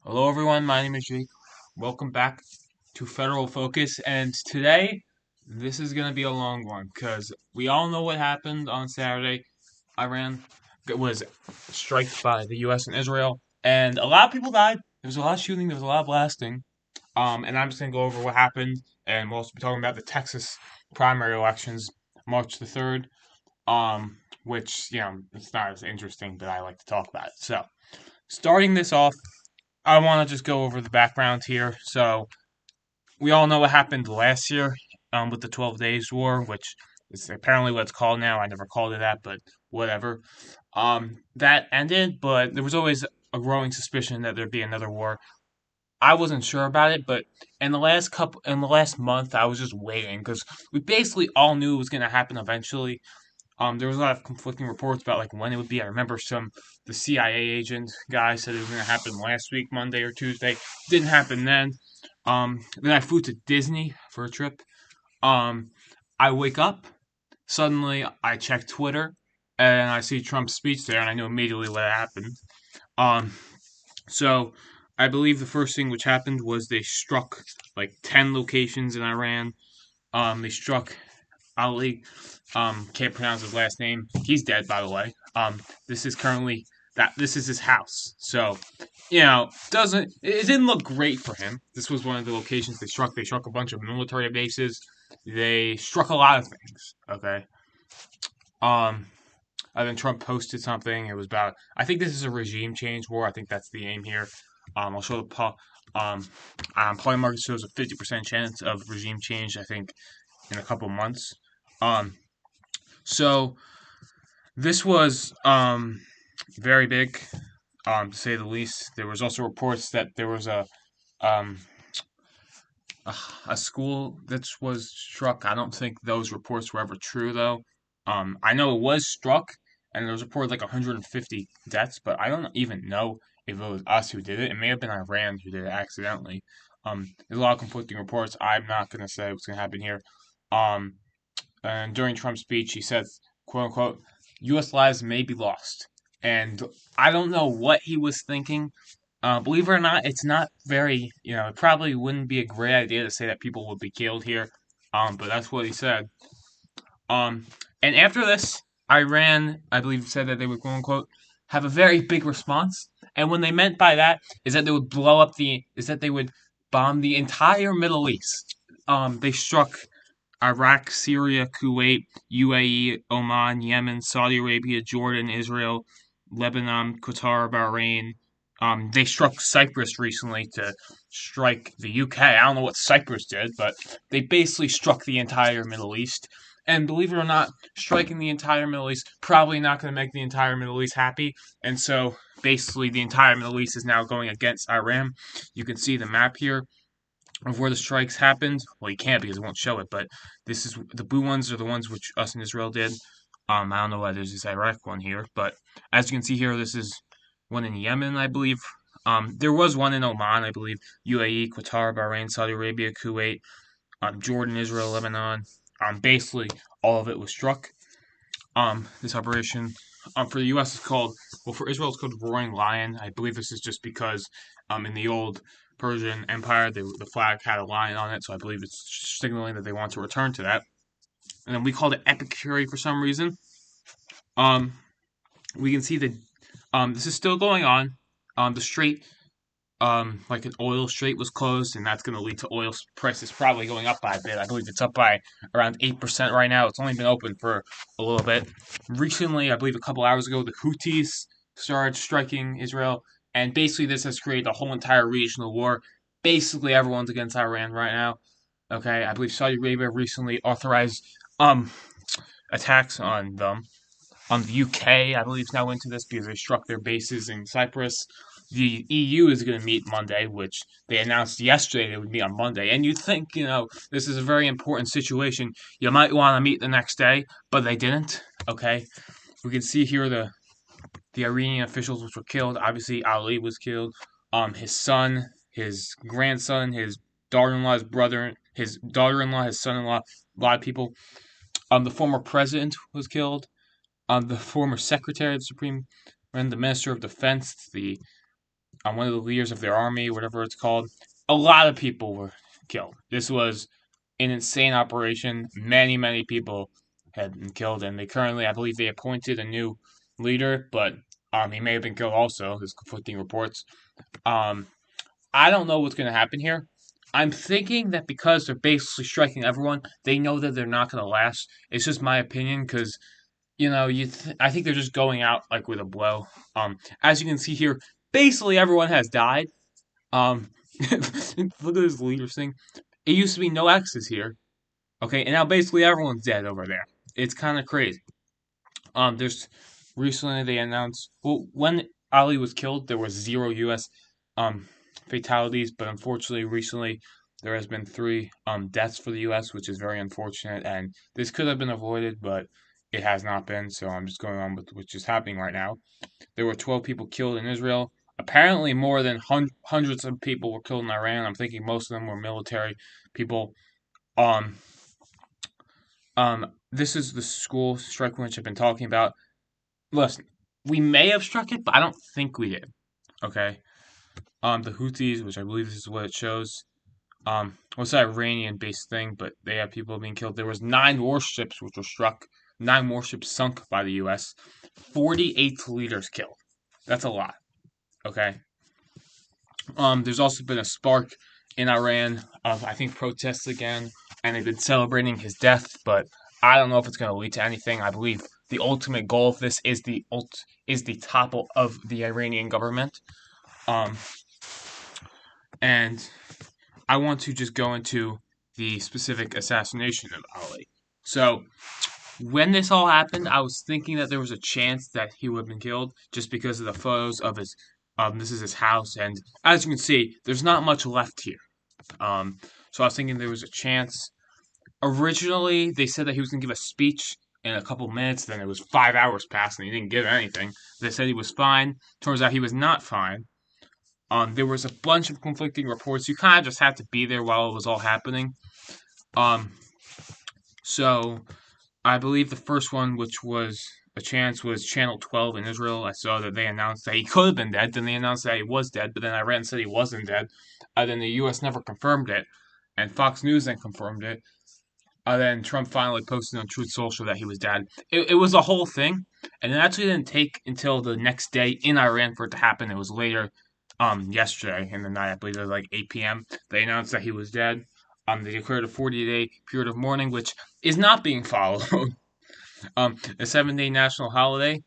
Hello, everyone. My name is Jake. Welcome back to Federal Focus. And today, this is going to be a long one because we all know what happened on Saturday. Iran was struck by the U.S. and Israel, and a lot of people died. There was a lot of shooting. There was a lot of blasting. And I'm just going to go over what happened, and we'll also be talking about the Texas primary elections, March the 3rd. Which it's not as interesting, but I like to talk about it. So, starting this off. I want to just go over the background here. So we all know what happened last year with the 12 Days War, which is apparently what it's called now. I never called it that, but whatever. That ended, but there was always a growing suspicion that there'd be another war. I wasn't sure about it, but in the last month, I was just waiting because we basically all knew it was going to happen eventually. There was a lot of conflicting reports about like when it would be. I remember the CIA agent guy said it was going to happen last week, Monday or Tuesday. Didn't happen then. Then I flew to Disney for a trip. Um, I wake up, suddenly I check Twitter, and I see Trump's speech there, and I knew immediately what happened. Um, so I believe the first thing which happened was they struck like 10 locations in Iran. They struck Ali. Can't pronounce his last name. He's dead, by the way. This is currently that this is his house. So, doesn't it didn't look great for him. This was one of the locations they struck. They struck a bunch of military bases. They struck a lot of things. Okay. Um, I think Trump posted something. It was about. I think this is a regime change war. I think that's the aim here. I'll show the um, Polling market shows a 50% chance of regime change. I think in a couple months. Um, so this was very big, to say the least. There was also reports that there was um, a school that was struck. I don't think those reports were ever true, though. I know it was struck, and there was reported like 150 deaths, but I don't even know if it was us who did it. It may have been Iran who did it accidentally. There's a lot of conflicting reports. I'm not going to say what's going to happen here. Um, and during Trump's speech, he said, quote unquote, U.S. lives may be lost. And I don't know what he was thinking. Believe it or not, it's not very, it probably wouldn't be a great idea to say that people would be killed here. But that's what he said. Um, and after this, Iran, I believe, said that they would, quote unquote, have a very big response. And what they meant by that is that they would is that they would bomb the entire Middle East. They struck Iraq, Syria, Kuwait, UAE, Oman, Yemen, Saudi Arabia, Jordan, Israel, Lebanon, Qatar, Bahrain. They struck Cyprus recently to strike the UK. I don't know what Cyprus did, but they basically struck the entire Middle East. And believe it or not, striking the entire Middle East probably not going to make the entire Middle East happy. And so basically, the entire Middle East is now going against Iran. You can see the map here of where the strikes happened. Well, you can't because it won't show it, but this is the blue ones are the ones which us in Israel did. I don't know why there's this Iraq one here, but as you can see here, this is one in Yemen, I believe. There was one in Oman, I believe. UAE, Qatar, Bahrain, Saudi Arabia, Kuwait, Jordan, Israel, Lebanon. Basically, all of it was struck. This operation, for the U.S. is called, well, for Israel it's called Roaring Lion. I believe this is just because, in the old Persian Empire, the flag had a lion on it, so I believe it's signaling that they want to return to that. And then we called it Epic Fury for some reason. Um, we can see that this is still going on. The strait, like an oil strait, was closed, and that's going to lead to oil prices probably going up by a bit. I believe it's up by around 8% right now. It's only been open for a little bit. Recently, I believe a couple hours ago, the Houthis started striking Israel, and basically this has created a whole entire regional war. Basically, everyone's against Iran right now. Okay, I believe Saudi Arabia recently authorized um attacks on them. The UK, I believe, is now into this because they struck their bases in Cyprus. The EU is going to meet Monday, which they announced yesterday they would meet on Monday. And you'd think, this is a very important situation. You might want to meet the next day, but they didn't. Okay, we can see here the Iranian officials which were killed. Obviously, Ali was killed. His son, his grandson, his daughter-in-law, his brother, his daughter-in-law, his son-in-law, a lot of people. The former president was killed. The former secretary of the Supreme and the Minister of Defense, the one of the leaders of their army, whatever it's called. A lot of people were killed. This was an insane operation. Many people had been killed, and they currently, I believe, they appointed a new leader, but he may have been killed also. There's conflicting reports. Um, I don't know what's going to happen here. I'm thinking that because they're basically striking everyone, they know that they're not going to last. It's just my opinion because I think they're just going out like with a blow. As you can see here, basically everyone has died. Um, look at this leaders thing. It used to be no X's here, okay, and now basically everyone's dead over there. It's kind of crazy. There's recently they announced when Ali was killed, there was 0 U.S. um fatalities, but unfortunately recently there has been 3 deaths for the U.S., which is very unfortunate, and this could have been avoided, but it has not been. So I'm just going on with which is happening right now. There were 12 people killed in Israel. Apparently, more than hundreds of people were killed in Iran. I'm thinking most of them were military people. Um, this is the school strike which I've been talking about. Listen, we may have struck it, but I don't think we did. Okay. The Houthis, which I believe this is what it shows. What's that Iranian-based thing? But they have people being killed. There was 9 warships which were struck. 9 warships sunk by the U.S. 48 leaders killed. That's a lot. Okay. There's also been a spark in Iran of I think protests again, and they've been celebrating his death. But I don't know if it's going to lead to anything. I believe the ultimate goal of this is the topple of the Iranian government. Um, and I want to just go into the specific assassination of Ali. So when this all happened, I was thinking that there was a chance that he would have been killed just because of the photos of his. This is his house, and as you can see, there's not much left here. So I was thinking there was a chance. Originally, they said that he was going to give a speech in a couple minutes. Then it was 5 hours passed, and he didn't give anything. They said he was fine. Turns out he was not fine. There was a bunch of conflicting reports. You kind of just had to be there while it was all happening. Um, so I believe the first one, which was a chance, was Channel 12 in Israel. I saw that they announced that he could have been dead. Then they announced that he was dead, but then Iran said he wasn't dead. Then the U.S. never confirmed it, and Fox News then confirmed it. Then Trump finally posted on Truth Social that he was dead. It was a whole thing, and it actually didn't take until the next day in Iran for it to happen. It was later, yesterday in the night. I believe it was like 8 p.m. They announced that he was dead. They declared a 40-day period of mourning, which is not being followed. A 7-day national holiday.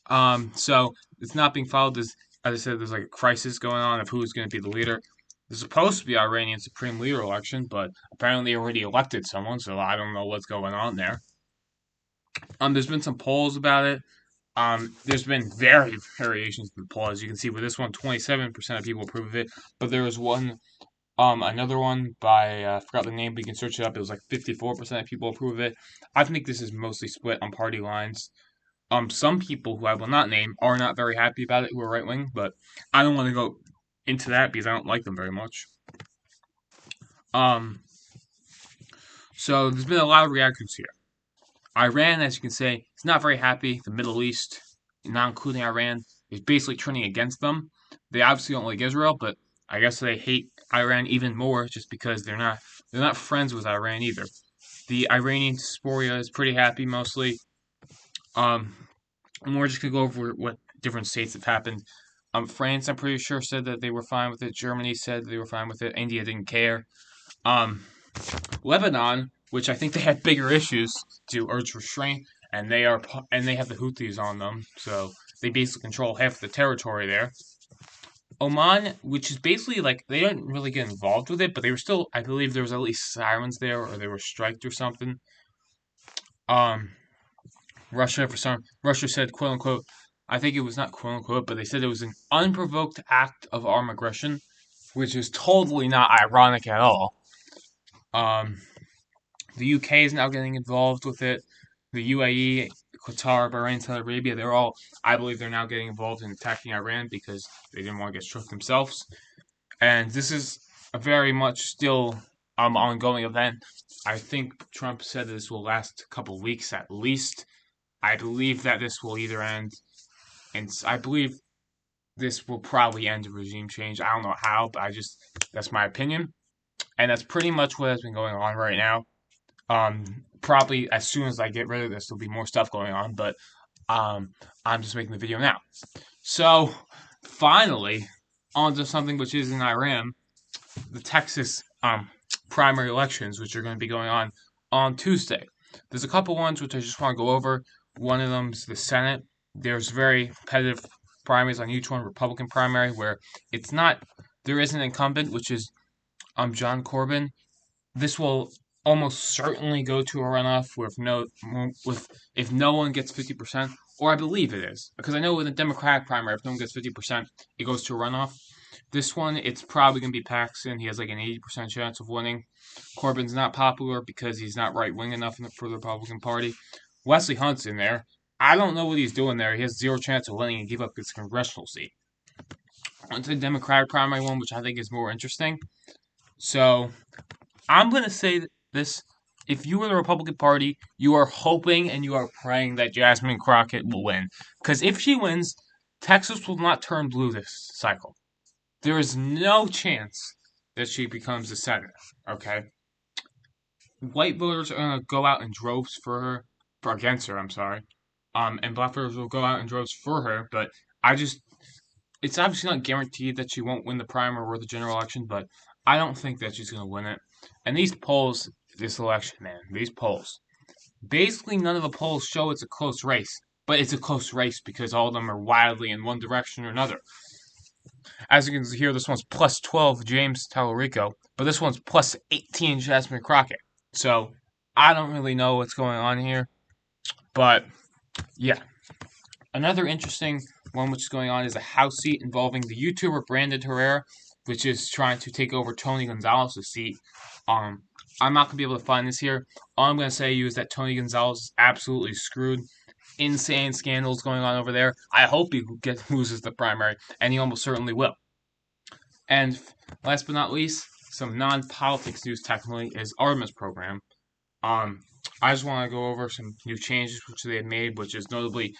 So it's not being followed. As I said, there's like a crisis going on of who's going to be the leader. There's supposed to be Iranian Supreme Leader election, but apparently they already elected someone, so I don't know what's going on there. There's been some polls about it. There's been variations in the poll. As you can see with this one, 27% of people approve of it, but there was one, another one by, I forgot the name, but you can search it up. It was like 54% of people approve of it. I think this is mostly split on party lines. Some people who I will not name are not very happy about it, who are right wing, but I don't want to go into that because I don't like them very much. So there's been a lot of reactions here. Iran, as you can say, is not very happy. The Middle East, not including Iran, is basically turning against them. They obviously don't like Israel, but I guess they hate Iran even more just because they're not friends with Iran either. The Iranian diaspora is pretty happy mostly. And we're just gonna go over what different states have happened. France, I'm pretty sure, said that they were fine with it. Germany said they were fine with it. India didn't care. Lebanon, which I think they had bigger issues to urge restraint, and they have the Houthis on them, so they basically control half the territory there. Oman, which is basically like they didn't really get involved with it, but they were still, I believe there was at least sirens there, or they were striked or something. Russia said, quote unquote, I think it was not quote unquote, but they said it was an unprovoked act of armed aggression, which is totally not ironic at all. The UK is now getting involved with it. The UAE, Qatar, Bahrain, Saudi Arabia, I believe they're now getting involved in attacking Iran because they didn't want to get struck themselves. And this is a very much still ongoing event. I think Trump said this will last a couple weeks at least. I believe that this will either end, and I believe this will probably end a regime change. I don't know how, but that's my opinion. And that's pretty much what has been going on right now. Probably as soon as I get rid of this, there'll be more stuff going on, but I'm just making the video now. So, finally, on to something which is in Iran, the Texas primary elections, which are going to be going on Tuesday. There's a couple ones which I just want to go over. One of them is the Senate. There's very competitive primaries on each one. Republican primary, where there is an incumbent, which is John Corbin. This will almost certainly go to a runoff if no one gets 50%, or I believe it is, because I know in the Democratic primary, if no one gets 50%, it goes to a runoff. This one, it's probably going to be Paxton. He has like an 80% chance of winning. Corbin's not popular because he's not right-wing enough for the Republican Party. Wesley Hunt's in there. I don't know what he's doing there. He has zero chance of winning and give up his congressional seat. On to the Democratic primary one, which I think is more interesting. So, I'm going to say this. If you are the Republican Party, you are hoping and you are praying that Jasmine Crockett will win. Because if she wins, Texas will not turn blue this cycle. There is no chance that she becomes a senator, okay? White voters are going to go out in droves against her, I'm sorry. And black voters will go out in droves for her, but it's obviously not guaranteed that she won't win the primary or the general election, but I don't think that she's going to win it. And these polls, this election, man, these polls, basically none of the polls show it's a close race, but it's a close race because all of them are wildly in one direction or another. As you can see here, this one's plus 12 James Tallarico, but this one's plus 18 Jasmine Crockett. So I don't really know what's going on here, but yeah. Another interesting one which is going on is a House seat involving the YouTuber Brandon Herrera, which is trying to take over Tony Gonzalez's seat. I'm not going to be able to find this here. All I'm going to say to you is that Tony Gonzalez is absolutely screwed. Insane scandals going on over there. I hope he loses the primary, and he almost certainly will. And last but not least, some non-politics news technically is Artemis program. I just want to go over some new changes which they have made, which is notably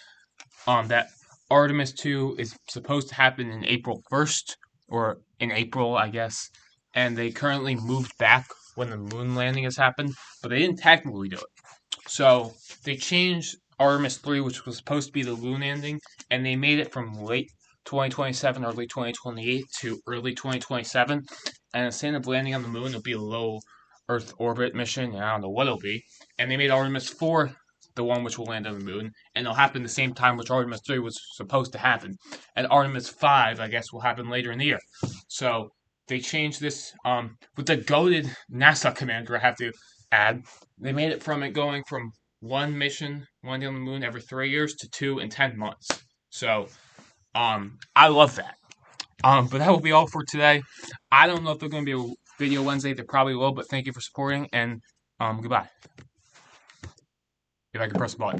that Artemis 2 is supposed to happen in April 1st, or in April, I guess, and they currently moved back when the moon landing has happened, but they didn't technically do it. So they changed Artemis 3, which was supposed to be the moon landing, and they made it from late 2027, early 2028 to early 2027, and instead of landing on the moon, it'll be a low Earth orbit mission, and I don't know what it'll be, and they made Artemis 4 the one which will land on the moon, and it'll happen the same time which Artemis 3 was supposed to happen. And Artemis 5, I guess, will happen later in the year. So they changed this with the goated NASA commander, I have to add. They made it from it going from one mission, landing on the moon every 3 years, to 2 in 10 months. So I love that. But that will be all for today. I don't know if there's going to be a video Wednesday. There probably will, but thank you for supporting, and goodbye. If I can press the button.